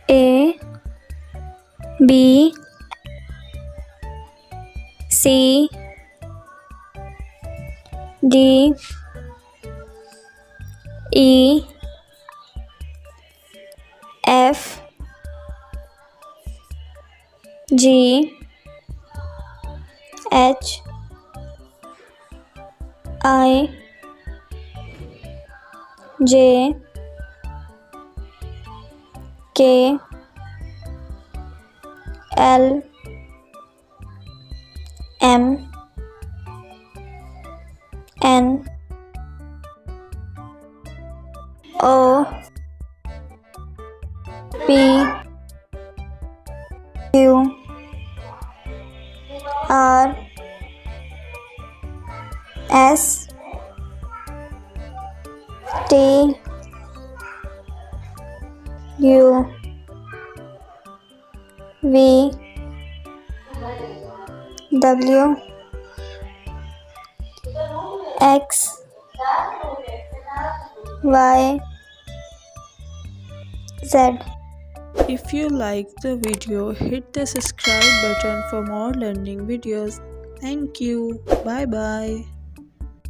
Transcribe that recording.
A B C D E F G H I J K L M N O P Q R S T U V W X Y Z. If you like the video, hit the subscribe button for more learning videos. Thank you. Bye bye.